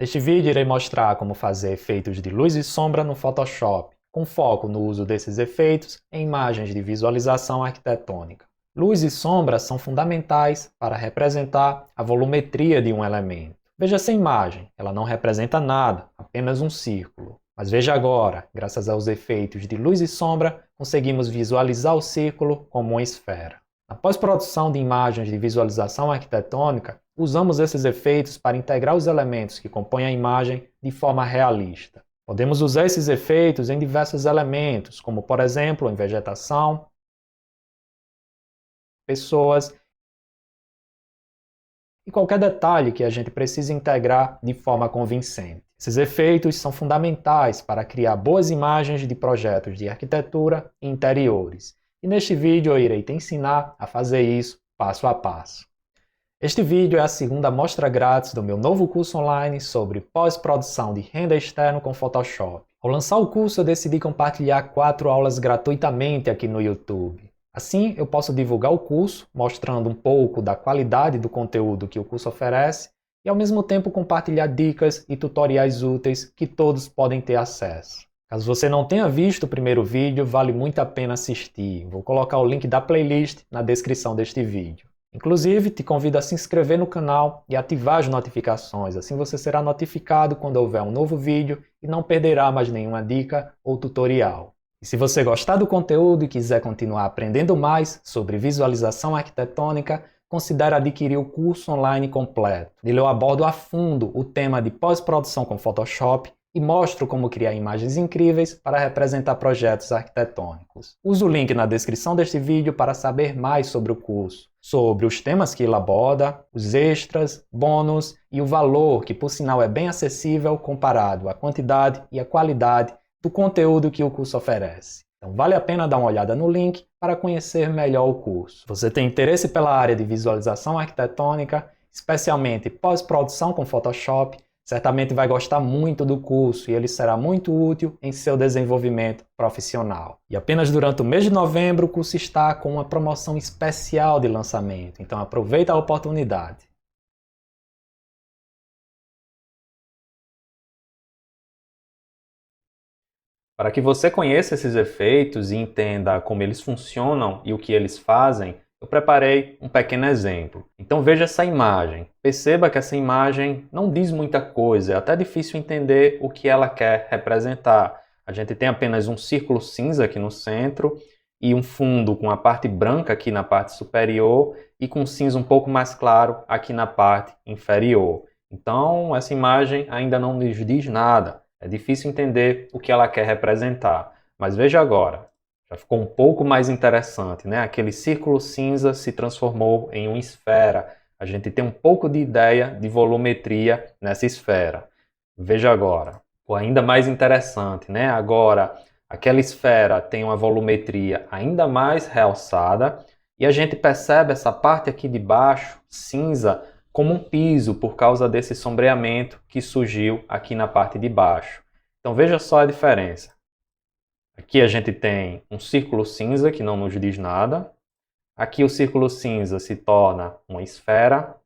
Neste vídeo irei mostrar como fazer efeitos de luz e sombra no Photoshop, com foco no uso desses efeitos em imagens de visualização arquitetônica. Luz e sombra são fundamentais para representar a volumetria de um elemento. Veja essa imagem, ela não representa nada, apenas um círculo. Mas veja agora, graças aos efeitos de luz e sombra, conseguimos visualizar o círculo como uma esfera. Na pós-produção de imagens de visualização arquitetônica, usamos esses efeitos para integrar os elementos que compõem a imagem de forma realista. Podemos usar esses efeitos em diversos elementos, como por exemplo em vegetação, pessoas e qualquer detalhe que a gente precise integrar de forma convincente. Esses efeitos são fundamentais para criar boas imagens de projetos de arquitetura e interiores. E neste vídeo eu irei te ensinar a fazer isso passo a passo. Este vídeo é a segunda amostra grátis do meu novo curso online sobre pós-produção de render externo com Photoshop. Ao lançar o curso, eu decidi compartilhar 4 aulas gratuitamente aqui no YouTube. Assim, eu posso divulgar o curso, mostrando um pouco da qualidade do conteúdo que o curso oferece e, ao mesmo tempo, compartilhar dicas e tutoriais úteis que todos podem ter acesso. Caso você não tenha visto o primeiro vídeo, vale muito a pena assistir. Vou colocar o link da playlist na descrição deste vídeo. Inclusive, te convido a se inscrever no canal e ativar as notificações, assim você será notificado quando houver um novo vídeo e não perderá mais nenhuma dica ou tutorial. E se você gostar do conteúdo e quiser continuar aprendendo mais sobre visualização arquitetônica, considere adquirir o curso online completo. Nele eu abordo a fundo o tema de pós-produção com Photoshop e mostro como criar imagens incríveis para representar projetos arquitetônicos. Use o link na descrição deste vídeo para saber mais sobre o curso, sobre os temas que ele aborda, os extras, bônus e o valor, que por sinal é bem acessível comparado à quantidade e à qualidade do conteúdo que o curso oferece. Então vale a pena dar uma olhada no link para conhecer melhor o curso. Você tem interesse pela área de visualização arquitetônica, especialmente pós-produção com Photoshop, certamente vai gostar muito do curso e ele será muito útil em seu desenvolvimento profissional. E apenas durante o mês de novembro o curso está com uma promoção especial de lançamento, então aproveita a oportunidade. Para que você conheça esses efeitos e entenda como eles funcionam e o que eles fazem, eu preparei um pequeno exemplo. Então veja essa imagem. Perceba que essa imagem não diz muita coisa, é até difícil entender o que ela quer representar. A gente tem apenas um círculo cinza aqui no centro e um fundo com a parte branca aqui na parte superior e com cinza um pouco mais claro aqui na parte inferior. Então essa imagem ainda não nos diz nada. É difícil entender o que ela quer representar. Mas veja agora. Já ficou um pouco mais interessante, né? Aquele círculo cinza se transformou em uma esfera. A gente tem um pouco de ideia de volumetria nessa esfera. Veja agora. Ficou ainda mais interessante, né? Agora, aquela esfera tem uma volumetria ainda mais realçada e a gente percebe essa parte aqui de baixo, cinza, como um piso por causa desse sombreamento que surgiu aqui na parte de baixo. Então veja só a diferença. Aqui a gente tem um círculo cinza que não nos diz nada. Aqui o círculo cinza se torna uma esfera.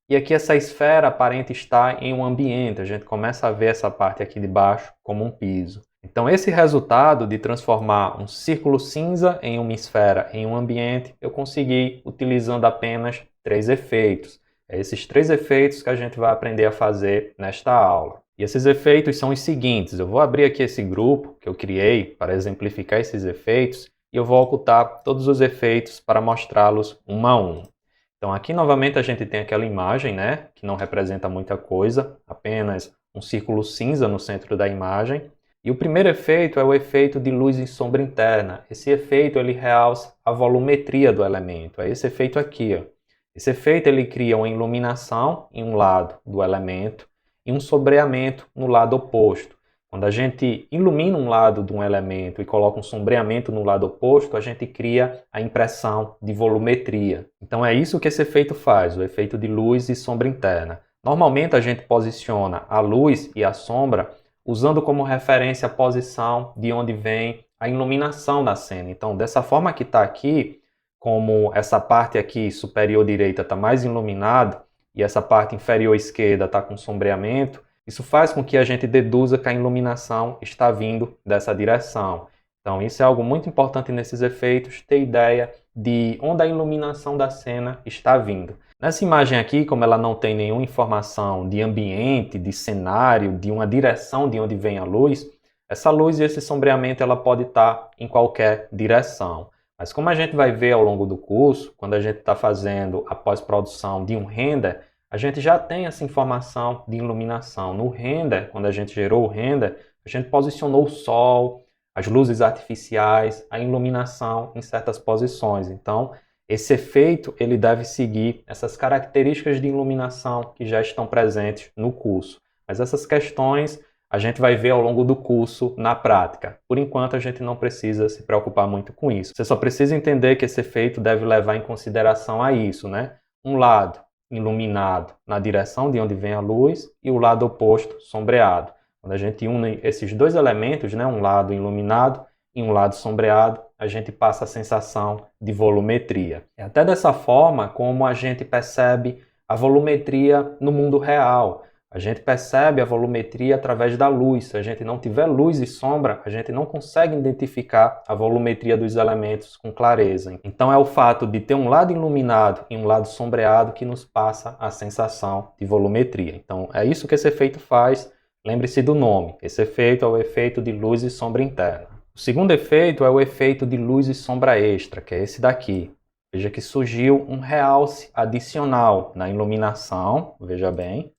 E aqui essa esfera aparenta estar em um ambiente. A gente começa a ver essa parte aqui de baixo como um piso. Então esse resultado de transformar um círculo cinza em uma esfera em um ambiente, eu consegui utilizando apenas 3 efeitos. É esses 3 efeitos que a gente vai aprender a fazer nesta aula. E esses efeitos são os seguintes. Eu vou abrir aqui esse grupo que eu criei para exemplificar esses efeitos e eu vou ocultar todos os efeitos para mostrá-los um a um. Então aqui novamente a gente tem aquela imagem, né, que não representa muita coisa, apenas um círculo cinza no centro da imagem. E o primeiro efeito é o efeito de luz e sombra interna. Esse efeito ele realça a volumetria do elemento. É esse efeito aqui, ó. Esse efeito ele cria uma iluminação em um lado do elemento e um sombreamento no lado oposto. Quando a gente ilumina um lado de um elemento e coloca um sombreamento no lado oposto, a gente cria a impressão de volumetria. Então é isso que esse efeito faz, o efeito de luz e sombra interna. Normalmente a gente posiciona a luz e a sombra usando como referência a posição de onde vem a iluminação da cena. Então dessa forma que está aqui, como essa parte aqui superior direita está mais iluminada, e essa parte inferior esquerda está com sombreamento, Isso faz com que a gente deduza que a iluminação está vindo dessa direção. Então, isso é algo muito importante nesses efeitos, ter ideia de onde a iluminação da cena está vindo. Nessa imagem aqui, como ela não tem nenhuma informação de ambiente, de cenário, de uma direção de onde vem a luz, essa luz e esse sombreamento ela pode estar em qualquer direção. Mas como a gente vai ver ao longo do curso, quando a gente está fazendo a pós-produção de um render, a gente já tem essa informação de iluminação. No render, quando a gente gerou o render, a gente posicionou o sol, as luzes artificiais, a iluminação em certas posições. Então, esse efeito ele deve seguir essas características de iluminação que já estão presentes no curso. Mas essas questões a gente vai ver ao longo do curso na prática. Por enquanto, a gente não precisa se preocupar muito com isso. Você só precisa entender que esse efeito deve levar em consideração a isso, né? Um lado iluminado na direção de onde vem a luz e o lado oposto sombreado. Quando a gente une esses dois elementos, né, um lado iluminado e um lado sombreado, a gente passa a sensação de volumetria. É até dessa forma como a gente percebe a volumetria no mundo real. A gente percebe a volumetria através da luz. Se a gente não tiver luz e sombra, a gente não consegue identificar a volumetria dos elementos com clareza. Então é o fato de ter um lado iluminado e um lado sombreado que nos passa a sensação de volumetria. Então é isso que esse efeito faz. Lembre-se do nome. Esse efeito é o efeito de luz e sombra interna. O segundo efeito é o efeito de luz e sombra extra, que é esse daqui. Veja que surgiu um realce adicional na iluminação, veja bem,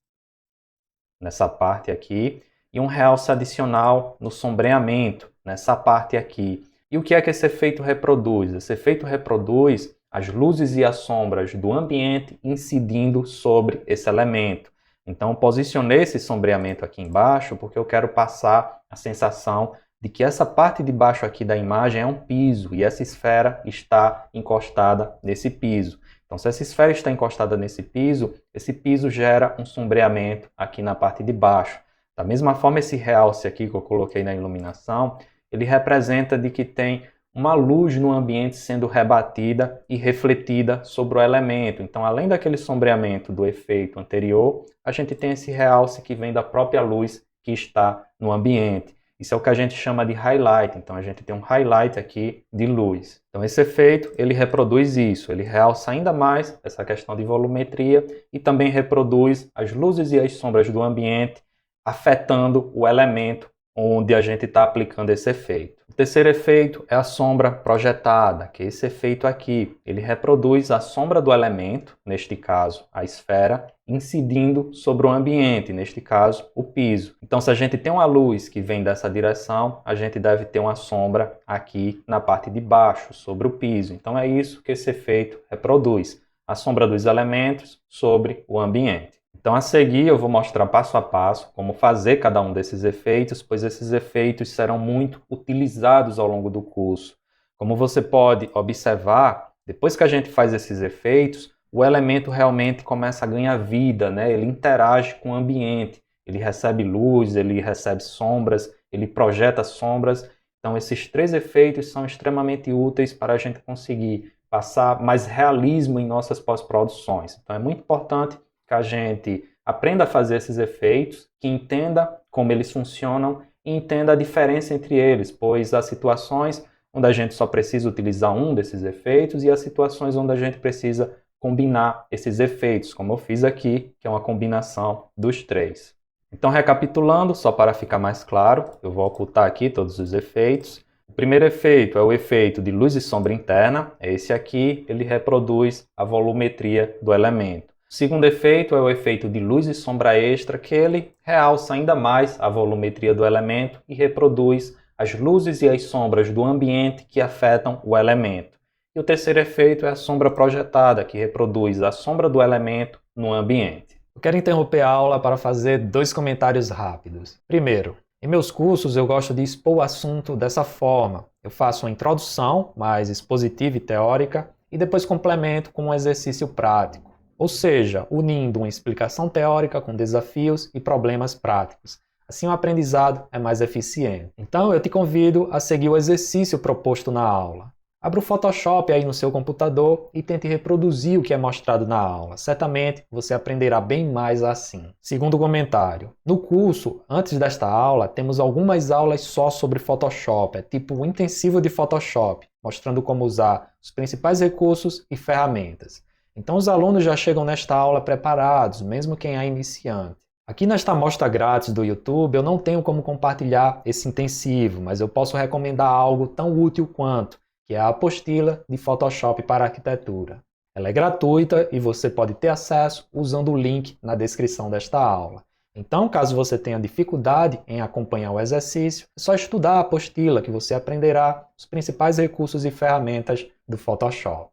nessa parte aqui, e um realce adicional no sombreamento, nessa parte aqui. E o que é que esse efeito reproduz? Esse efeito reproduz as luzes e as sombras do ambiente incidindo sobre esse elemento. Então, posicionei esse sombreamento aqui embaixo porque eu quero passar a sensação de que essa parte de baixo aqui da imagem é um piso e essa esfera está encostada nesse piso. Então, se essa esfera está encostada nesse piso, esse piso gera um sombreamento aqui na parte de baixo. Da mesma forma, esse realce aqui que eu coloquei na iluminação, ele representa de que tem uma luz no ambiente sendo rebatida e refletida sobre o elemento. Então, além daquele sombreamento do efeito anterior, a gente tem esse realce que vem da própria luz que está no ambiente. Isso é o que a gente chama de highlight. Então, a gente tem um highlight aqui de luz. Então, esse efeito, ele reproduz isso. Ele realça ainda mais essa questão de volumetria e também reproduz as luzes e as sombras do ambiente, afetando o elemento onde a gente está aplicando esse efeito. O terceiro efeito é a sombra projetada, que é esse efeito aqui. Ele reproduz a sombra do elemento, neste caso a esfera, incidindo sobre o ambiente, neste caso o piso. Então, se a gente tem uma luz que vem dessa direção, a gente deve ter uma sombra aqui na parte de baixo, sobre o piso. Então, é isso que esse efeito reproduz, a sombra dos elementos sobre o ambiente. Então, a seguir, eu vou mostrar passo a passo como fazer cada um desses efeitos, pois esses efeitos serão muito utilizados ao longo do curso. Como você pode observar, depois que a gente faz esses efeitos, o elemento realmente começa a ganhar vida, né? Ele interage com o ambiente, ele recebe luz, ele recebe sombras, ele projeta sombras. Então, esses três efeitos são extremamente úteis para a gente conseguir passar mais realismo em nossas pós-produções. Então, é muito importante que a gente aprenda a fazer esses efeitos, que entenda como eles funcionam e entenda a diferença entre eles, pois há situações onde a gente só precisa utilizar um desses efeitos e há situações onde a gente precisa combinar esses efeitos, como eu fiz aqui, que é uma combinação dos três. Então, recapitulando, só para ficar mais claro, eu vou ocultar aqui todos os efeitos. O primeiro efeito é o efeito de luz e sombra interna, é esse aqui, ele reproduz a volumetria do elemento. O segundo efeito é o efeito de luz e sombra extra, que ele realça ainda mais a volumetria do elemento e reproduz as luzes e as sombras do ambiente que afetam o elemento. E o terceiro efeito é a sombra projetada, que reproduz a sombra do elemento no ambiente. Eu quero interromper a aula para fazer dois comentários rápidos. Primeiro, em meus cursos eu gosto de expor o assunto dessa forma. Eu faço uma introdução mais expositiva e teórica e depois complemento com um exercício prático. Ou seja, unindo uma explicação teórica com desafios e problemas práticos. Assim o aprendizado é mais eficiente. Então eu te convido a seguir o exercício proposto na aula. Abra o Photoshop aí no seu computador e tente reproduzir o que é mostrado na aula. Certamente você aprenderá bem mais assim. Segundo comentário. No curso, antes desta aula, temos algumas aulas só sobre Photoshop, é tipo um intensivo de Photoshop, mostrando como usar os principais recursos e ferramentas. Então os alunos já chegam nesta aula preparados, mesmo quem é iniciante. Aqui nesta amostra grátis do YouTube, eu não tenho como compartilhar esse intensivo, mas eu posso recomendar algo tão útil quanto, que é a apostila de Photoshop para arquitetura. Ela é gratuita e você pode ter acesso usando o link na descrição desta aula. Então, caso você tenha dificuldade em acompanhar o exercício, é só estudar a apostila que você aprenderá os principais recursos e ferramentas do Photoshop.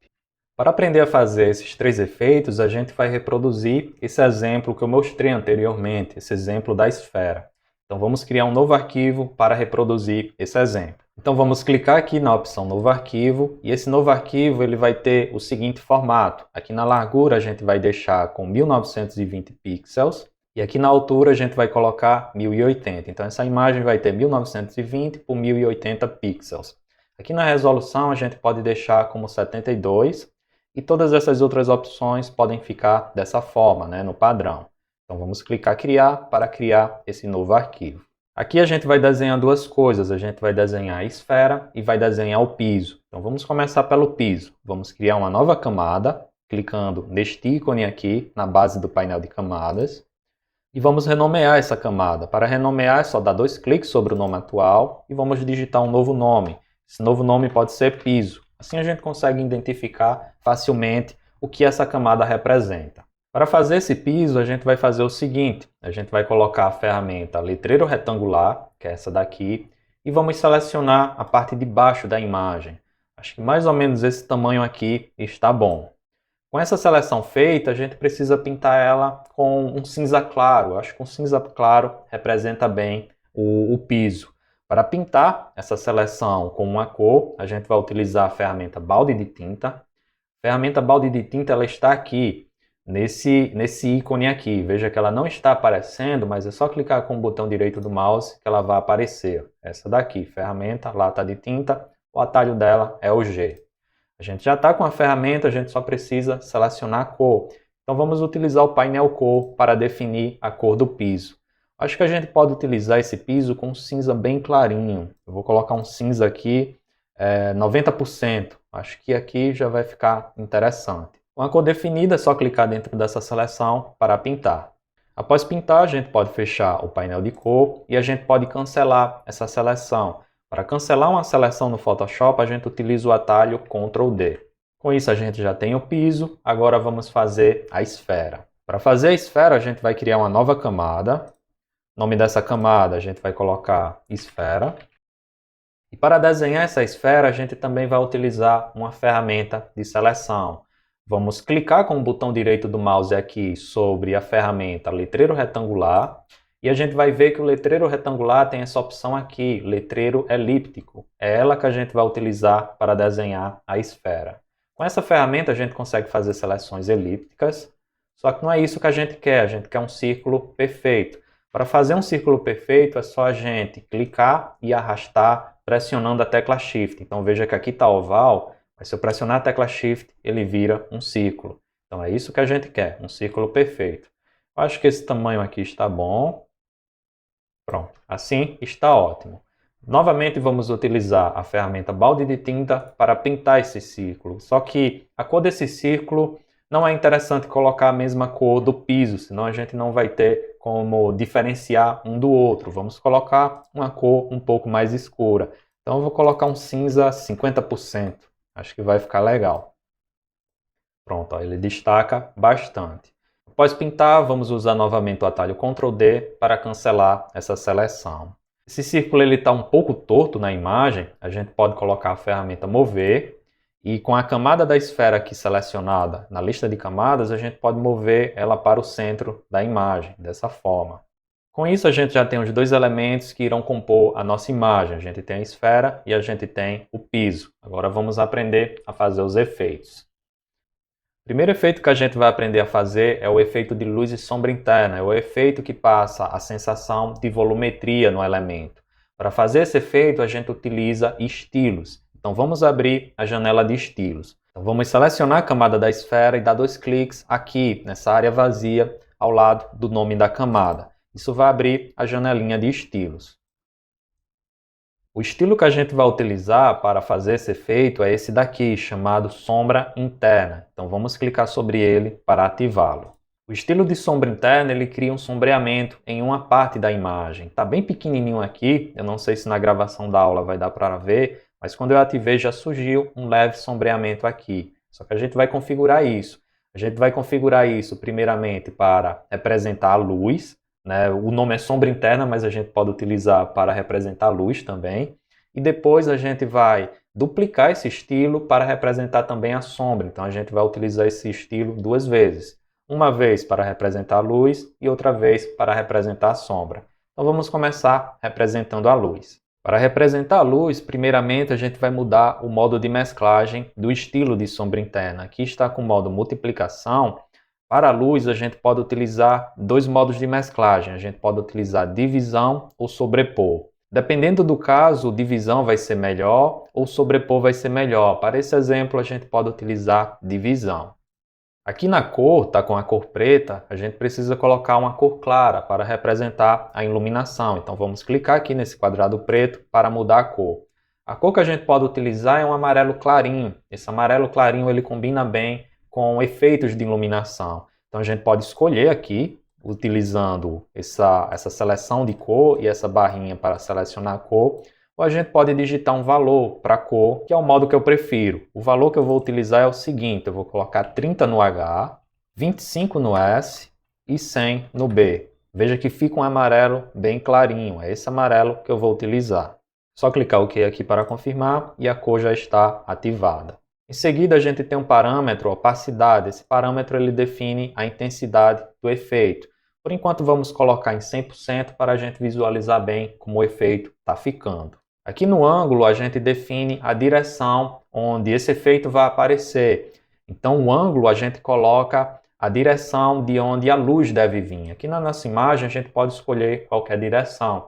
Para aprender a fazer esses 3 efeitos, a gente vai reproduzir esse exemplo que eu mostrei anteriormente, esse exemplo da esfera. Então vamos criar um novo arquivo para reproduzir esse exemplo. Então vamos clicar aqui na opção Novo Arquivo e esse novo arquivo ele vai ter o seguinte formato. Aqui na largura a gente vai deixar com 1920 pixels e aqui na altura a gente vai colocar 1080. Então essa imagem vai ter 1920 por 1080 pixels. Aqui na resolução a gente pode deixar como 72 e todas essas outras opções podem ficar dessa forma, no padrão. Então vamos clicar Criar para criar esse novo arquivo. Aqui a gente vai desenhar duas coisas, a gente vai desenhar a esfera e vai desenhar o piso. Então vamos começar pelo piso. Vamos criar uma nova camada, clicando neste ícone aqui na base do painel de camadas. E vamos renomear essa camada. Para renomear é só dar 2 cliques sobre o nome atual e vamos digitar um novo nome. Esse novo nome pode ser piso. Assim a gente consegue identificar facilmente o que essa camada representa. Para fazer esse piso, a gente vai fazer o seguinte, a gente vai colocar a ferramenta letreiro retangular, que é essa daqui, e vamos selecionar a parte de baixo da imagem. Acho que mais ou menos esse tamanho aqui está bom. Com essa seleção feita, a gente precisa pintar ela com um cinza claro. Acho que um cinza claro representa bem o piso. Para pintar essa seleção com uma cor, a gente vai utilizar a ferramenta balde de tinta. A ferramenta balde de tinta ela está aqui. Nesse ícone aqui, veja que ela não está aparecendo, mas é só clicar com o botão direito do mouse que ela vai aparecer. Essa daqui, ferramenta, lata de tinta, o atalho dela é o G. A gente já está com a ferramenta, a gente só precisa selecionar a cor. Então vamos utilizar o painel cor para definir a cor do piso. Acho que a gente pode utilizar esse piso com um cinza bem clarinho. Eu vou colocar um cinza aqui, 90%. Acho que aqui já vai ficar interessante. Com a cor definida, é só clicar dentro dessa seleção para pintar. Após pintar, a gente pode fechar o painel de cor e a gente pode cancelar essa seleção. Para cancelar uma seleção no Photoshop, a gente utiliza o atalho Ctrl D. Com isso, a gente já tem o piso, agora vamos fazer a esfera. Para fazer a esfera, a gente vai criar uma nova camada. O nome dessa camada, a gente vai colocar esfera. E para desenhar essa esfera, a gente também vai utilizar uma ferramenta de seleção. Vamos clicar com o botão direito do mouse aqui sobre a ferramenta letreiro retangular e a gente vai ver que o letreiro retangular tem essa opção aqui, letreiro elíptico. É ela que a gente vai utilizar para desenhar a esfera. Com essa ferramenta a gente consegue fazer seleções elípticas, só que não é isso que a gente quer um círculo perfeito. Para fazer um círculo perfeito é só a gente clicar e arrastar pressionando a tecla Shift. Então veja que aqui está oval. Mas se eu pressionar a tecla Shift, ele vira um círculo. Então é isso que a gente quer, um círculo perfeito. Eu acho que esse tamanho aqui está bom. Pronto, assim está ótimo. Novamente vamos utilizar a ferramenta balde de tinta para pintar esse círculo. Só que a cor desse círculo não é interessante colocar a mesma cor do piso, senão a gente não vai ter como diferenciar um do outro. Vamos colocar uma cor um pouco mais escura. Então eu vou colocar um cinza 50%. Acho que vai ficar legal. Pronto, ó, ele destaca bastante. Após pintar, vamos usar novamente o atalho Ctrl D para cancelar essa seleção. Esse círculo está um pouco torto na imagem, a gente pode colocar a ferramenta Mover e com a camada da esfera aqui selecionada na lista de camadas, a gente pode mover ela para o centro da imagem, dessa forma. Com isso, a gente já tem os 2 elementos que irão compor a nossa imagem. A gente tem a esfera e a gente tem o piso. Agora vamos aprender a fazer os efeitos. O primeiro efeito que a gente vai aprender a fazer é o efeito de luz e sombra interna. É o efeito que passa a sensação de volumetria no elemento. Para fazer esse efeito, a gente utiliza estilos. Então vamos abrir a janela de estilos. Então vamos selecionar a camada da esfera e dar 2 cliques aqui nessa área vazia ao lado do nome da camada. Isso vai abrir a janelinha de estilos. O estilo que a gente vai utilizar para fazer esse efeito é esse daqui, chamado sombra interna. Então vamos clicar sobre ele para ativá-lo. O estilo de sombra interna, ele cria um sombreamento em uma parte da imagem. Está bem pequenininho aqui, eu não sei se na gravação da aula vai dar para ver, mas quando eu ativei já surgiu um leve sombreamento aqui. Só que a gente vai configurar isso. A gente vai configurar isso primeiramente para representar a luz, né? O nome é sombra interna, mas a gente pode utilizar para representar a luz também. E depois a gente vai duplicar esse estilo para representar também a sombra. Então a gente vai utilizar esse estilo 2 vezes. Uma vez para representar a luz e outra vez para representar a sombra. Então vamos começar representando a luz. Para representar a luz, primeiramente a gente vai mudar o modo de mesclagem do estilo de sombra interna. Aqui está com o modo multiplicação. Para a luz, a gente pode utilizar 2 modos de mesclagem. A gente pode utilizar divisão ou sobrepor. Dependendo do caso, divisão vai ser melhor ou sobrepor vai ser melhor. Para esse exemplo, a gente pode utilizar divisão. Aqui na cor, está com a cor preta, a gente precisa colocar uma cor clara para representar a iluminação. Então vamos clicar aqui nesse quadrado preto para mudar a cor. A cor que a gente pode utilizar é um amarelo clarinho. Esse amarelo clarinho ele combina bem com efeitos de iluminação. Então a gente pode escolher aqui, utilizando essa seleção de cor e essa barrinha para selecionar a cor, ou a gente pode digitar um valor para a cor, que é o modo que eu prefiro. O valor que eu vou utilizar é o seguinte, eu vou colocar 30 no H, 25 no S e 100 no B. Veja que fica um amarelo bem clarinho, é esse amarelo que eu vou utilizar. Só clicar OK aqui para confirmar e a cor já está ativada. Em seguida a gente tem um parâmetro, opacidade. Esse parâmetro ele define a intensidade do efeito. Por enquanto vamos colocar em 100% para a gente visualizar bem como o efeito está ficando. Aqui no ângulo a gente define a direção onde esse efeito vai aparecer. Então o ângulo a gente coloca a direção de onde a luz deve vir. Aqui na nossa imagem a gente pode escolher qualquer direção.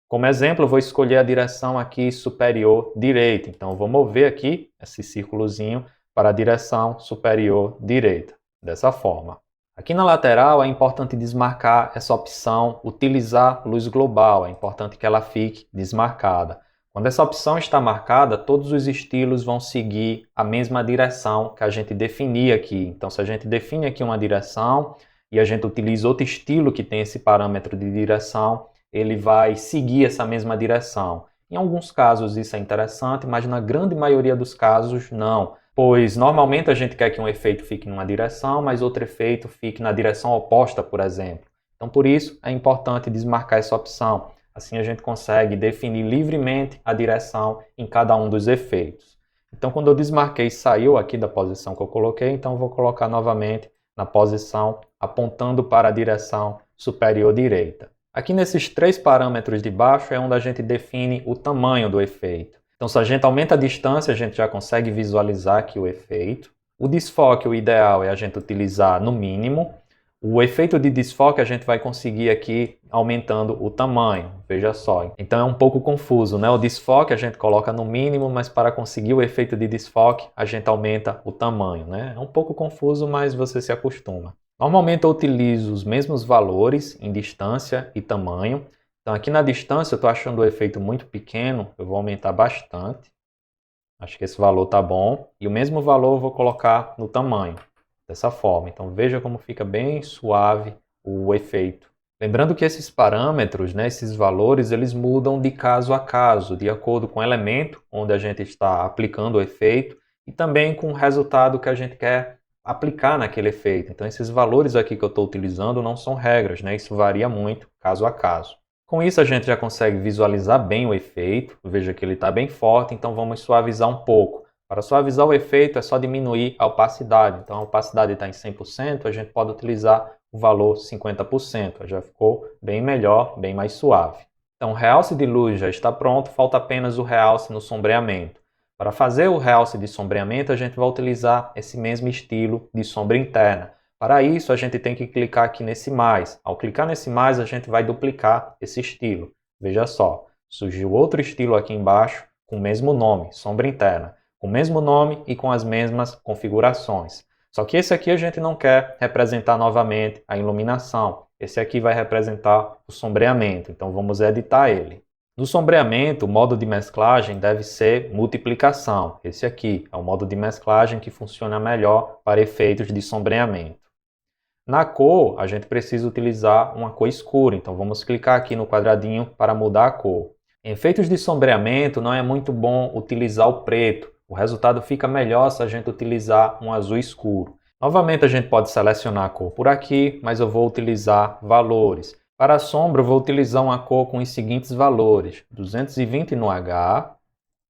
Como exemplo eu vou escolher a direção aqui superior direita. Então eu vou mover aqui esse círculozinho para a direção superior direita, dessa forma. Aqui na lateral é importante desmarcar essa opção utilizar luz global. É importante que ela fique desmarcada. Quando essa opção está marcada, todos os estilos vão seguir a mesma direção que a gente definir aqui. Então, se a gente define aqui uma direção e a gente utiliza outro estilo que tem esse parâmetro de direção, ele vai seguir essa mesma direção. Em alguns casos isso é interessante, mas na grande maioria dos casos não. Pois normalmente a gente quer que um efeito fique numa direção, mas outro efeito fique na direção oposta, por exemplo. Então por isso é importante desmarcar essa opção. Assim a gente consegue definir livremente a direção em cada um dos efeitos. Então quando eu desmarquei saiu aqui da posição que eu coloquei, então eu vou colocar novamente na posição apontando para a direção superior direita. Aqui nesses 3 parâmetros de baixo é onde a gente define o tamanho do efeito. Então se a gente aumenta a distância, a gente já consegue visualizar aqui o efeito. O desfoque, o ideal é a gente utilizar no mínimo. O efeito de desfoque a gente vai conseguir aqui aumentando o tamanho, veja só. Então é um pouco confuso, né? O desfoque a gente coloca no mínimo, mas para conseguir o efeito de desfoque a gente aumenta o tamanho, né? É um pouco confuso, mas você se acostuma. Normalmente eu utilizo os mesmos valores em distância e tamanho. Então aqui na distância eu estou achando o efeito muito pequeno, eu vou aumentar bastante. Acho que esse valor está bom. E o mesmo valor eu vou colocar no tamanho, dessa forma. Então veja como fica bem suave o efeito. Lembrando que esses parâmetros, né, esses valores, eles mudam de caso a caso, de acordo com o elemento onde a gente está aplicando o efeito e também com o resultado que a gente quer aplicar naquele efeito. Então esses valores aqui que eu estou utilizando não são regras, né? Isso varia muito caso a caso. Com isso a gente já consegue visualizar bem o efeito. Veja que ele está bem forte, então vamos suavizar um pouco. Para suavizar o efeito é só diminuir a opacidade. Então a opacidade está em 100%, a gente pode utilizar o valor 50%. Já ficou bem melhor, bem mais suave. Então o realce de luz já está pronto, falta apenas o realce no sombreamento. Para fazer o realce de sombreamento, a gente vai utilizar esse mesmo estilo de sombra interna. Para isso, a gente tem que clicar aqui nesse mais. Ao clicar nesse mais, a gente vai duplicar esse estilo. Veja só, surgiu outro estilo aqui embaixo com o mesmo nome, sombra interna, com o mesmo nome e com as mesmas configurações. Só que esse aqui a gente não quer representar novamente a iluminação. Esse aqui vai representar o sombreamento, então vamos editar ele. No sombreamento, o modo de mesclagem deve ser multiplicação. Esse aqui é o modo de mesclagem que funciona melhor para efeitos de sombreamento. Na cor, a gente precisa utilizar uma cor escura, então vamos clicar aqui no quadradinho para mudar a cor. Em efeitos de sombreamento, não é muito bom utilizar o preto. O resultado fica melhor se a gente utilizar um azul escuro. Novamente, a gente pode selecionar a cor por aqui, mas eu vou utilizar valores. Para a sombra, eu vou utilizar uma cor com os seguintes valores: 220 no H,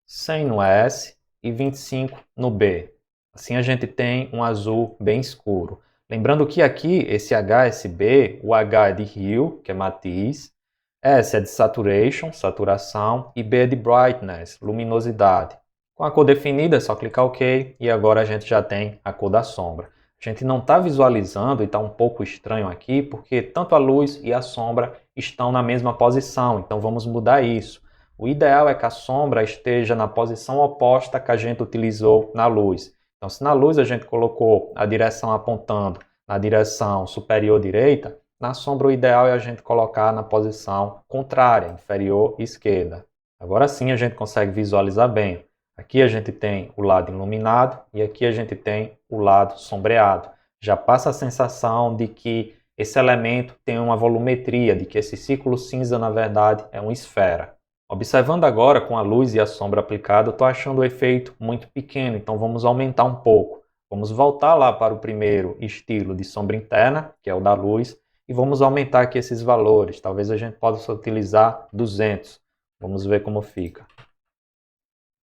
100 no S e 25 no B. Assim a gente tem um azul bem escuro. Lembrando que aqui, esse H, esse B, o H é de Hue, que é matiz, S é de Saturation, saturação, e B é de Brightness, luminosidade. Com a cor definida, é só clicar OK e agora a gente já tem a cor da sombra. A gente não está visualizando e está um pouco estranho aqui, porque tanto a luz e a sombra estão na mesma posição, então vamos mudar isso. O ideal é que a sombra esteja na posição oposta que a gente utilizou na luz. Então, se na luz a gente colocou a direção apontando na direção superior direita, na sombra o ideal é a gente colocar na posição contrária, inferior esquerda. Agora sim a gente consegue visualizar bem. Aqui a gente tem o lado iluminado e aqui a gente tem o lado sombreado. Já passa a sensação de que esse elemento tem uma volumetria, de que esse círculo cinza na verdade é uma esfera. Observando agora com a luz e a sombra aplicada, eu estou achando o efeito muito pequeno, então vamos aumentar um pouco. Vamos voltar lá para o primeiro estilo de sombra interna, que é o da luz, e vamos aumentar aqui esses valores. Talvez a gente possa utilizar 200. Vamos ver como fica.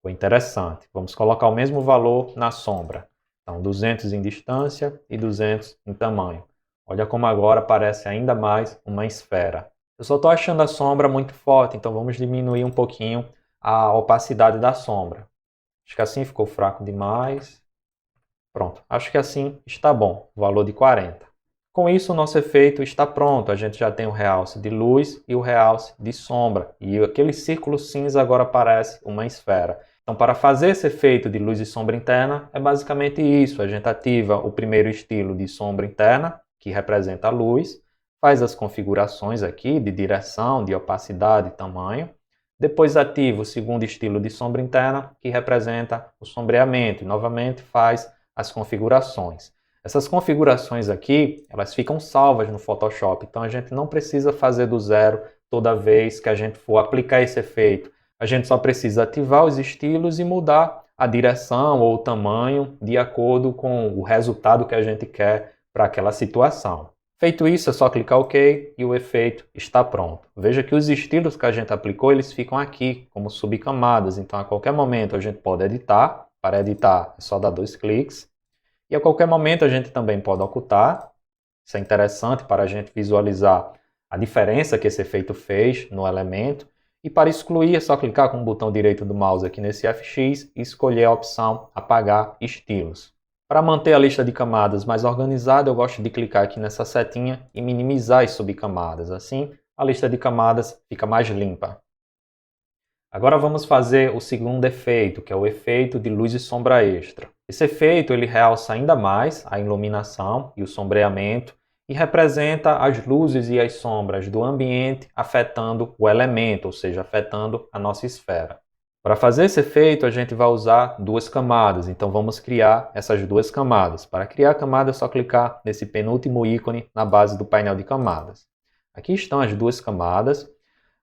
Foi interessante. Vamos colocar o mesmo valor na sombra. Então, 200 em distância e 200 em tamanho. Olha como agora parece ainda mais uma esfera. Eu só estou achando a sombra muito forte, então vamos diminuir um pouquinho a opacidade da sombra. Acho que assim ficou fraco demais. Pronto, acho que assim está bom, o valor de 40. Com isso, o nosso efeito está pronto. A gente já tem o realce de luz e o realce de sombra. E aquele círculo cinza agora parece uma esfera. Então, para fazer esse efeito de luz e sombra interna, é basicamente isso. A gente ativa o primeiro estilo de sombra interna, que representa a luz, faz as configurações aqui de direção, de opacidade e tamanho. Depois ativa o segundo estilo de sombra interna, que representa o sombreamento, e novamente faz as configurações. Essas configurações aqui, elas ficam salvas no Photoshop, então a gente não precisa fazer do zero toda vez que a gente for aplicar esse efeito. A gente só precisa ativar os estilos e mudar a direção ou o tamanho de acordo com o resultado que a gente quer para aquela situação. Feito isso, é só clicar OK e o efeito está pronto. Veja que os estilos que a gente aplicou, eles ficam aqui como subcamadas, então a qualquer momento a gente pode editar. Para editar é só dar 2 cliques. E a qualquer momento a gente também pode ocultar. Isso é interessante para a gente visualizar a diferença que esse efeito fez no elemento. E para excluir é só clicar com o botão direito do mouse aqui nesse FX e escolher a opção Apagar Estilos. Para manter a lista de camadas mais organizada, eu gosto de clicar aqui nessa setinha e minimizar as subcamadas. Assim, a lista de camadas fica mais limpa. Agora vamos fazer o segundo efeito, que é o efeito de luz e sombra extra. Esse efeito ele realça ainda mais a iluminação e o sombreamento e representa as luzes e as sombras do ambiente afetando o elemento, ou seja, afetando a nossa esfera. Para fazer esse efeito, a gente vai usar duas camadas, então vamos criar essas duas camadas. Para criar a camada é só clicar nesse penúltimo ícone na base do painel de camadas. Aqui estão as duas camadas.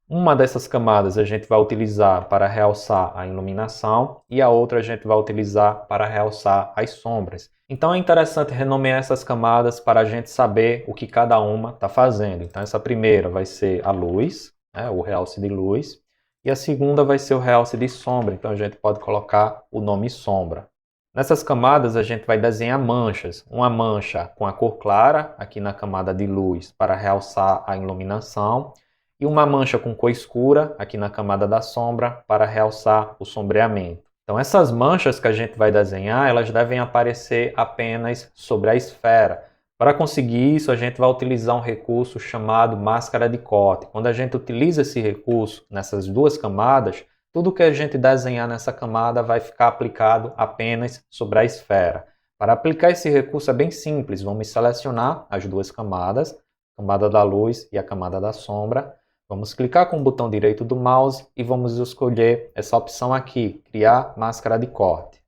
Uma dessas camadas a gente vai utilizar para realçar a iluminação e a outra a gente vai utilizar para realçar as sombras. Então é interessante renomear essas camadas para a gente saber o que cada uma está fazendo. Então essa primeira vai ser a luz, né, o realce de luz, e a segunda vai ser o realce de sombra, então a gente pode colocar o nome sombra. Nessas camadas a gente vai desenhar manchas, uma mancha com a cor clara aqui na camada de luz para realçar a iluminação, e uma mancha com cor escura aqui na camada da sombra para realçar o sombreamento. Então essas manchas que a gente vai desenhar, elas devem aparecer apenas sobre a esfera. Para conseguir isso, a gente vai utilizar um recurso chamado máscara de corte. Quando a gente utiliza esse recurso nessas duas camadas, tudo que a gente desenhar nessa camada vai ficar aplicado apenas sobre a esfera. Para aplicar esse recurso é bem simples, vamos selecionar as duas camadas, a camada da luz e a camada da sombra. Vamos clicar com o botão direito do mouse e vamos escolher essa opção aqui, criar máscara de corte.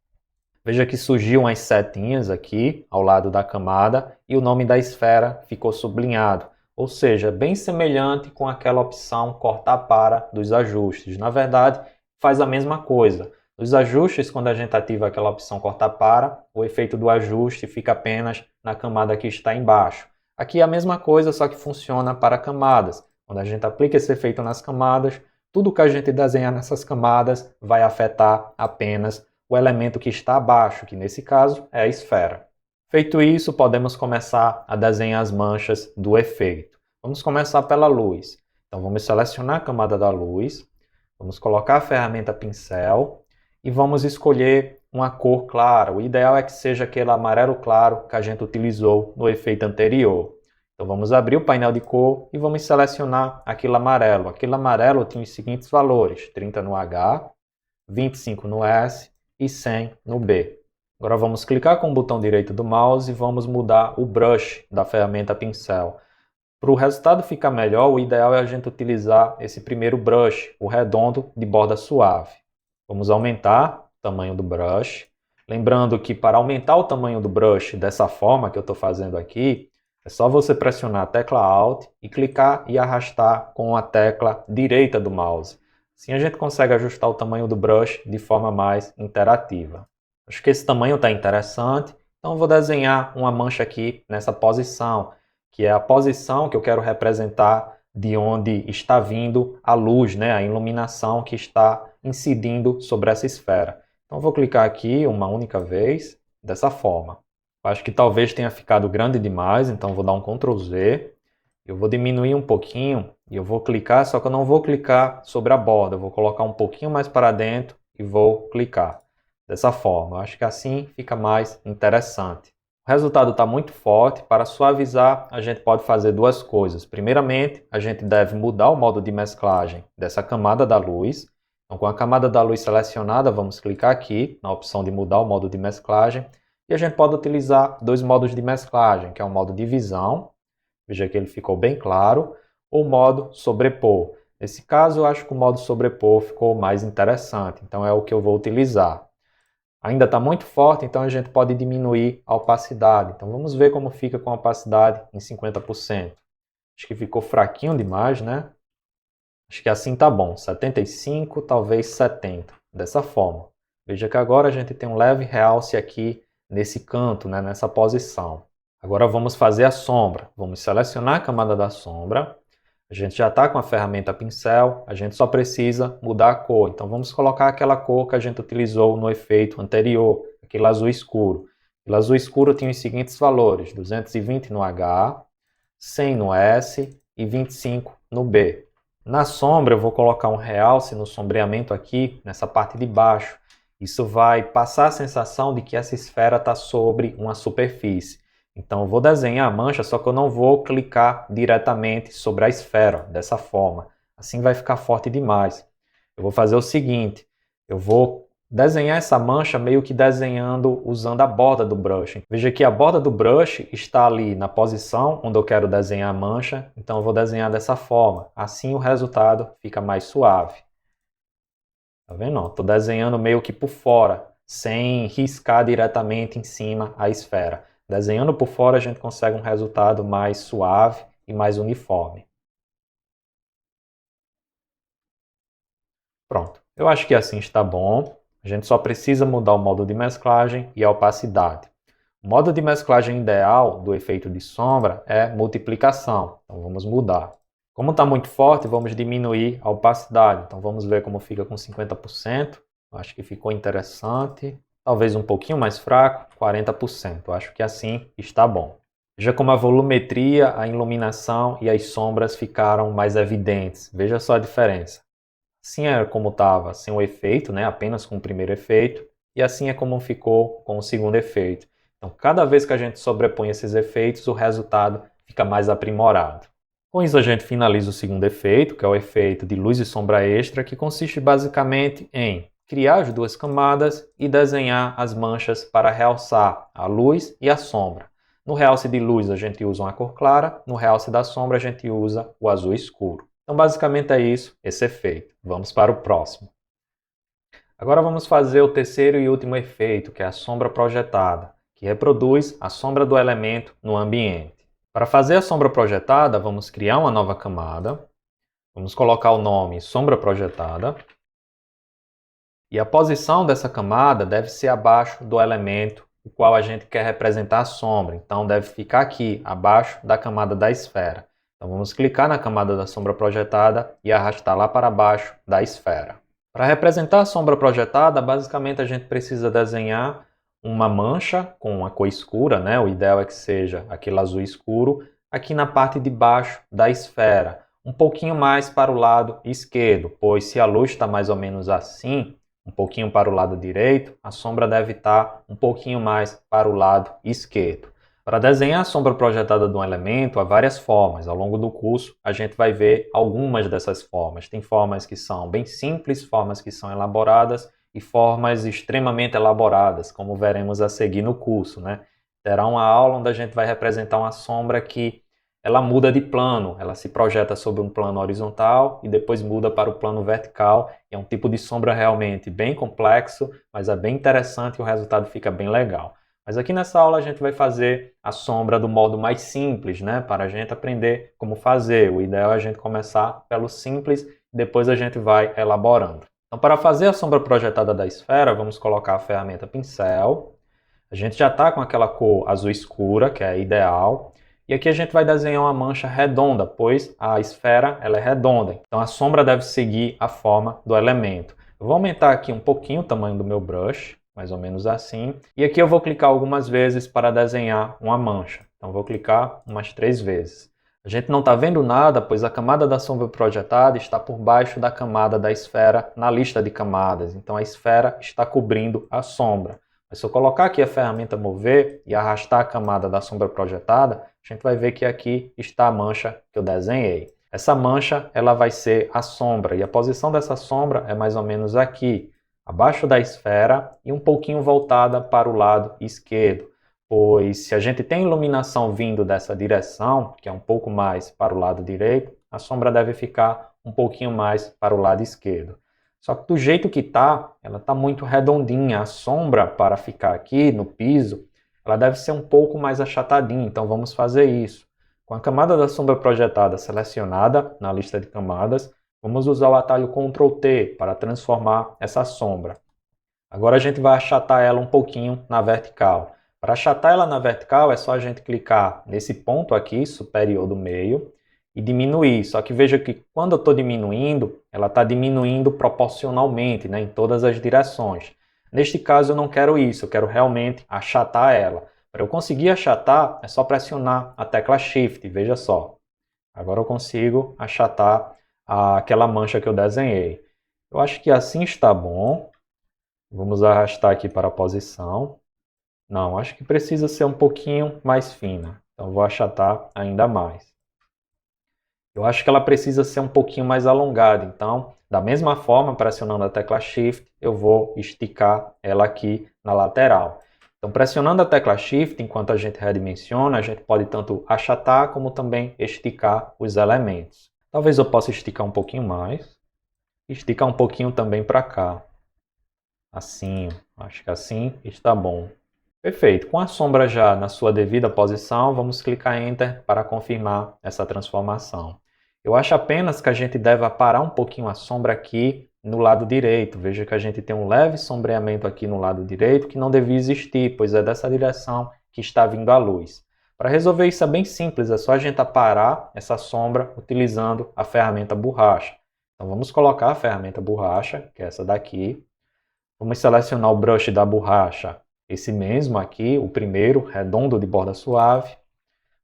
Veja que surgiu umas setinhas aqui ao lado da camada e o nome da esfera ficou sublinhado, ou seja, bem semelhante com aquela opção cortar para dos ajustes. Na verdade, faz a mesma coisa. Nos ajustes, quando a gente ativa aquela opção cortar para, o efeito do ajuste fica apenas na camada que está embaixo. Aqui é a mesma coisa, só que funciona para camadas. Quando a gente aplica esse efeito nas camadas, tudo que a gente desenhar nessas camadas vai afetar apenas o elemento que está abaixo, que nesse caso é a esfera. Feito isso, podemos começar a desenhar as manchas do efeito. Vamos começar pela luz. Então vamos selecionar a camada da luz, vamos colocar a ferramenta pincel e vamos escolher uma cor clara. O ideal é que seja aquele amarelo claro que a gente utilizou no efeito anterior. Então vamos abrir o painel de cor e vamos selecionar aquele amarelo. Aquele amarelo tem os seguintes valores: 30 no H, 25 no S e 100 no B. Agora vamos clicar com o botão direito do mouse e vamos mudar o brush da ferramenta pincel. Para o resultado ficar melhor, o ideal é a gente utilizar esse primeiro brush, o redondo de borda suave. Vamos aumentar o tamanho do brush. Lembrando que para aumentar o tamanho do brush dessa forma que eu estou fazendo aqui, é só você pressionar a tecla Alt e clicar e arrastar com a tecla direita do mouse. Assim a gente consegue ajustar o tamanho do brush de forma mais interativa. Acho que esse tamanho está interessante, então eu vou desenhar uma mancha aqui nessa posição, que é a posição que eu quero representar de onde está vindo a luz, né, a iluminação que está incidindo sobre essa esfera. Então eu vou clicar aqui uma única vez, dessa forma. Acho que talvez tenha ficado grande demais, então vou dar um Ctrl Z. Eu vou diminuir um pouquinho e eu vou clicar, só que eu não vou clicar sobre a borda. Eu vou colocar um pouquinho mais para dentro e vou clicar. Dessa forma, eu acho que assim fica mais interessante. O resultado está muito forte. Para suavizar, a gente pode fazer duas coisas. Primeiramente, a gente deve mudar o modo de mesclagem dessa camada da luz. Então, com a camada da luz selecionada, vamos clicar aqui na opção de mudar o modo de mesclagem. E a gente pode utilizar dois modos de mesclagem, que é o modo divisão, veja que ele ficou bem claro, ou o modo sobrepor. Nesse caso, eu acho que o modo sobrepor ficou mais interessante, então é o que eu vou utilizar. Ainda está muito forte, então a gente pode diminuir a opacidade. Então vamos ver como fica com a opacidade em 50%. Acho que ficou fraquinho demais, né? Acho que assim tá bom, 75, talvez 70, dessa forma. Veja que agora a gente tem um leve realce aqui nesse canto, né, nessa posição. Agora vamos fazer a sombra. Vamos selecionar a camada da sombra. A gente já está com a ferramenta pincel, a gente só precisa mudar a cor. Então vamos colocar aquela cor que a gente utilizou no efeito anterior, aquele azul escuro. O azul escuro tem os seguintes valores: 220 no H, 100 no S e 25 no B. Na sombra eu vou colocar um realce no sombreamento aqui, nessa parte de baixo. Isso vai passar a sensação de que essa esfera está sobre uma superfície. Então eu vou desenhar a mancha, só que eu não vou clicar diretamente sobre a esfera, dessa forma. Assim vai ficar forte demais. Eu vou fazer o seguinte, eu vou desenhar essa mancha meio que desenhando usando a borda do brush. Veja que a borda do brush está ali na posição onde eu quero desenhar a mancha, então eu vou desenhar dessa forma. Assim o resultado fica mais suave. Tá vendo? Estou desenhando meio que por fora, sem riscar diretamente em cima a esfera. Desenhando por fora a gente consegue um resultado mais suave e mais uniforme. Pronto, eu acho que assim está bom. A gente só precisa mudar o modo de mesclagem e a opacidade. O modo de mesclagem ideal do efeito de sombra é multiplicação. Então vamos mudar. Como está muito forte, vamos diminuir a opacidade. Então vamos ver como fica com 50%. Acho que ficou interessante. Talvez um pouquinho mais fraco, 40%. Acho que assim está bom. Veja como a volumetria, a iluminação e as sombras ficaram mais evidentes. Veja só a diferença. Assim é como estava sem o efeito, né? Apenas com o primeiro efeito. E assim é como ficou com o segundo efeito. Então cada vez que a gente sobrepõe esses efeitos, o resultado fica mais aprimorado. Com isso a gente finaliza o segundo efeito, que é o efeito de luz e sombra extra, que consiste basicamente em criar as duas camadas e desenhar as manchas para realçar a luz e a sombra. No realce de luz a gente usa uma cor clara, no realce da sombra a gente usa o azul escuro. Então basicamente é isso, esse efeito. Vamos para o próximo. Agora vamos fazer o terceiro e último efeito, que é a sombra projetada, que reproduz a sombra do elemento no ambiente. Para fazer a sombra projetada, vamos criar uma nova camada, vamos colocar o nome sombra projetada, e a posição dessa camada deve ser abaixo do elemento o qual a gente quer representar a sombra, então deve ficar aqui, abaixo da camada da esfera. Então vamos clicar na camada da sombra projetada e arrastar lá para baixo da esfera. Para representar a sombra projetada, basicamente a gente precisa desenhar uma mancha com uma cor escura, né? O ideal é que seja aquele azul escuro, aqui na parte de baixo da esfera, um pouquinho mais para o lado esquerdo, pois se a luz está mais ou menos assim, um pouquinho para o lado direito, a sombra deve estar um pouquinho mais para o lado esquerdo. Para desenhar a sombra projetada de um elemento, há várias formas. Ao longo do curso, a gente vai ver algumas dessas formas. Tem formas que são bem simples, formas que são elaboradas e formas extremamente elaboradas, como veremos a seguir no curso, né? Terá uma aula onde a gente vai representar uma sombra que ela muda de plano, ela se projeta sobre um plano horizontal e depois muda para o plano vertical. É um tipo de sombra realmente bem complexo, mas é bem interessante e o resultado fica bem legal. Mas aqui nessa aula a gente vai fazer a sombra do modo mais simples, né? Para a gente aprender como fazer. O ideal é a gente começar pelo simples e depois a gente vai elaborando. Então, para fazer a sombra projetada da esfera, vamos colocar a ferramenta pincel. A gente já está com aquela cor azul escura, que é a ideal. E aqui a gente vai desenhar uma mancha redonda, pois a esfera ela é redonda. Então a sombra deve seguir a forma do elemento. Eu vou aumentar aqui um pouquinho o tamanho do meu brush, mais ou menos assim. E aqui eu vou clicar algumas vezes para desenhar uma mancha. Então vou clicar umas 3 vezes. A gente não está vendo nada, pois a camada da sombra projetada está por baixo da camada da esfera na lista de camadas. Então a esfera está cobrindo a sombra. Mas se eu colocar aqui a ferramenta mover e arrastar a camada da sombra projetada, a gente vai ver que aqui está a mancha que eu desenhei. Essa mancha ela vai ser a sombra e a posição dessa sombra é mais ou menos aqui, abaixo da esfera e um pouquinho voltada para o lado esquerdo. Pois se a gente tem iluminação vindo dessa direção, que é um pouco mais para o lado direito, a sombra deve ficar um pouquinho mais para o lado esquerdo. Só que do jeito que está, ela está muito redondinha. A sombra, para ficar aqui no piso, ela deve ser um pouco mais achatadinha. Então vamos fazer isso. Com a camada da sombra projetada selecionada na lista de camadas, vamos usar o atalho Ctrl T para transformar essa sombra. Agora a gente vai achatar ela um pouquinho na vertical. Para achatar ela na vertical é só a gente clicar nesse ponto aqui, superior do meio, e diminuir. Só que veja que quando eu estou diminuindo, ela está diminuindo proporcionalmente, né, em todas as direções. Neste caso eu não quero isso, eu quero realmente achatar ela. Para eu conseguir achatar, é só pressionar a tecla Shift, veja só. Agora eu consigo achatar aquela mancha que eu desenhei. Eu acho que assim está bom. Vamos arrastar aqui para a posição. Não, acho que precisa ser um pouquinho mais fina. Então vou achatar ainda mais. Eu acho que ela precisa ser um pouquinho mais alongada. Então, da mesma forma, pressionando a tecla Shift, eu vou esticar ela aqui na lateral. Então, pressionando a tecla Shift, enquanto a gente redimensiona, a gente pode tanto achatar como também esticar os elementos. Talvez eu possa esticar um pouquinho mais. Esticar um pouquinho também para cá. Assim, acho que assim está bom. Perfeito. Com a sombra já na sua devida posição, vamos clicar em Enter para confirmar essa transformação. Eu acho apenas que a gente deve aparar um pouquinho a sombra aqui no lado direito. Veja que a gente tem um leve sombreamento aqui no lado direito que não devia existir, pois é dessa direção que está vindo a luz. Para resolver isso é bem simples, é só a gente aparar essa sombra utilizando a ferramenta borracha. Então vamos colocar a ferramenta borracha, que é essa daqui. Vamos selecionar o brush da borracha, esse mesmo aqui, o primeiro, redondo de borda suave.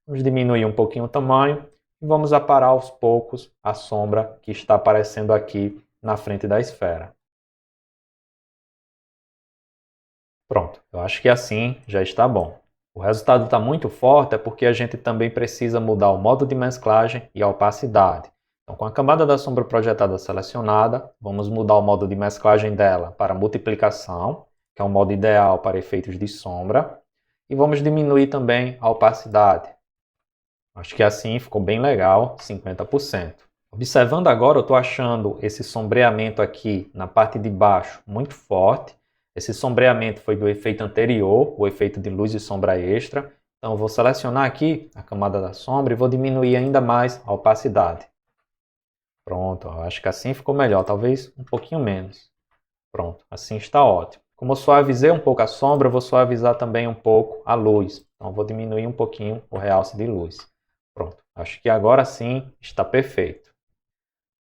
Vamos diminuir um pouquinho o tamanho e vamos aparar aos poucos a sombra que está aparecendo aqui na frente da esfera. Pronto, eu acho que assim já está bom. O resultado está muito forte é porque a gente também precisa mudar o modo de mesclagem e a opacidade. Então, com a camada da sombra projetada selecionada, vamos mudar o modo de mesclagem dela para multiplicação, que é o modo ideal para efeitos de sombra, e vamos diminuir também a opacidade. Acho que assim ficou bem legal, 50%. Observando agora, eu estou achando esse sombreamento aqui na parte de baixo muito forte. Esse sombreamento foi do efeito anterior, o efeito de luz e sombra extra. Então eu vou selecionar aqui a camada da sombra e vou diminuir ainda mais a opacidade. Pronto, eu acho que assim ficou melhor, talvez um pouquinho menos. Pronto, assim está ótimo. Como eu suavizei um pouco a sombra, eu vou suavizar também um pouco a luz. Então eu vou diminuir um pouquinho o realce de luz. Pronto, acho que agora sim está perfeito.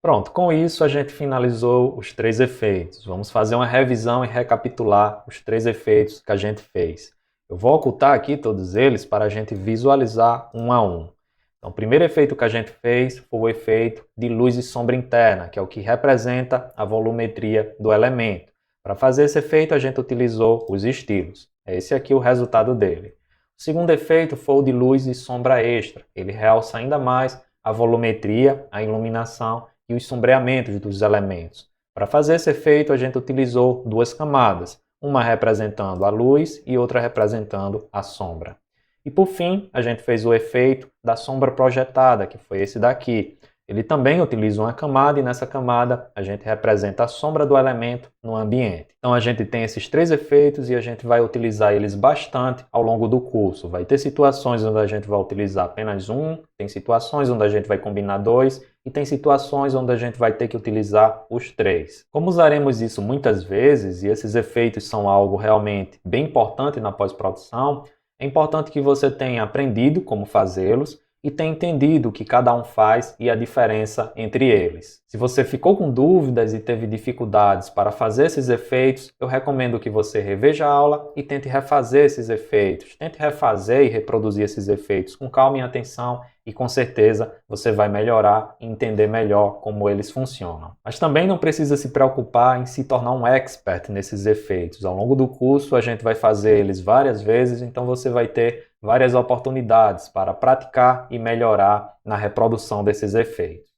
Pronto, com isso a gente finalizou os 3 efeitos. Vamos fazer uma revisão e recapitular os 3 efeitos que a gente fez. Eu vou ocultar aqui todos eles para a gente visualizar um a um. Então, o primeiro efeito que a gente fez foi o efeito de luz e sombra interna, que é o que representa a volumetria do elemento. Para fazer esse efeito, a gente utilizou os estilos. É esse aqui o resultado dele. O segundo efeito foi o de luz e sombra extra. Ele realça ainda mais a volumetria, a iluminação e os sombreamentos dos elementos. Para fazer esse efeito, a gente utilizou 2 camadas, uma representando a luz e outra representando a sombra. E por fim, a gente fez o efeito da sombra projetada, que foi esse daqui. Ele também utiliza uma camada e nessa camada a gente representa a sombra do elemento no ambiente. Então a gente tem esses 3 efeitos e a gente vai utilizar eles bastante ao longo do curso. Vai ter situações onde a gente vai utilizar apenas um, tem situações onde a gente vai combinar 2 e tem situações onde a gente vai ter que utilizar os 3. Como usaremos isso muitas vezes e esses efeitos são algo realmente bem importante na pós-produção, é importante que você tenha aprendido como fazê-los e tenha entendido o que cada um faz e a diferença entre eles. Se você ficou com dúvidas e teve dificuldades para fazer esses efeitos, eu recomendo que você reveja a aula e tente refazer esses efeitos. Tente refazer e reproduzir esses efeitos com calma e atenção e com certeza você vai melhorar e entender melhor como eles funcionam. Mas também não precisa se preocupar em se tornar um expert nesses efeitos. Ao longo do curso a gente vai fazer eles várias vezes, então você vai ter várias oportunidades para praticar e melhorar na reprodução desses efeitos.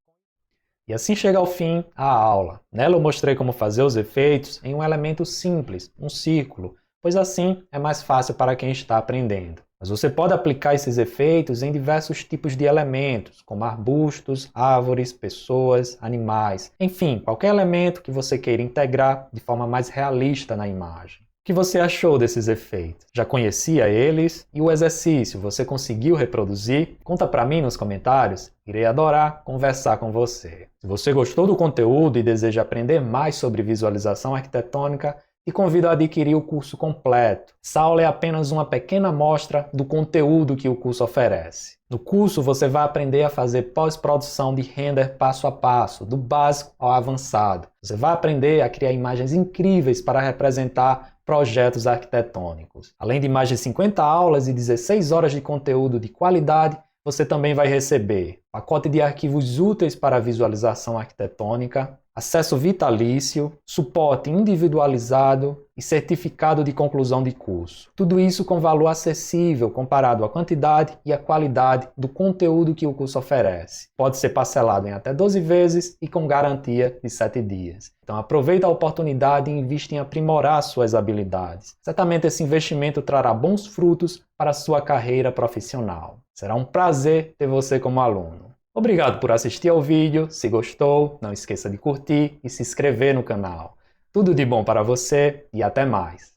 E assim chega ao fim a aula. Nela eu mostrei como fazer os efeitos em um elemento simples, um círculo, pois assim é mais fácil para quem está aprendendo. Mas você pode aplicar esses efeitos em diversos tipos de elementos, como arbustos, árvores, pessoas, animais, enfim, qualquer elemento que você queira integrar de forma mais realista na imagem. O que você achou desses efeitos? Já conhecia eles? E o exercício, você conseguiu reproduzir? Conta para mim nos comentários, irei adorar conversar com você. Se você gostou do conteúdo e deseja aprender mais sobre visualização arquitetônica, te convido a adquirir o curso completo. Essa aula é apenas uma pequena amostra do conteúdo que o curso oferece. No curso você vai aprender a fazer pós-produção de render passo a passo, do básico ao avançado. Você vai aprender a criar imagens incríveis para representar projetos arquitetônicos. Além de mais de 50 aulas e 16 horas de conteúdo de qualidade, você também vai receber pacote de arquivos úteis para a visualização arquitetônica, acesso vitalício, suporte individualizado e certificado de conclusão de curso. Tudo isso com valor acessível comparado à quantidade e à qualidade do conteúdo que o curso oferece. Pode ser parcelado em até 12 vezes e com garantia de 7 dias. Então aproveita a oportunidade e invista em aprimorar suas habilidades. Certamente esse investimento trará bons frutos para a sua carreira profissional. Será um prazer ter você como aluno. Obrigado por assistir ao vídeo. Se gostou, não esqueça de curtir e se inscrever no canal. Tudo de bom para você e até mais!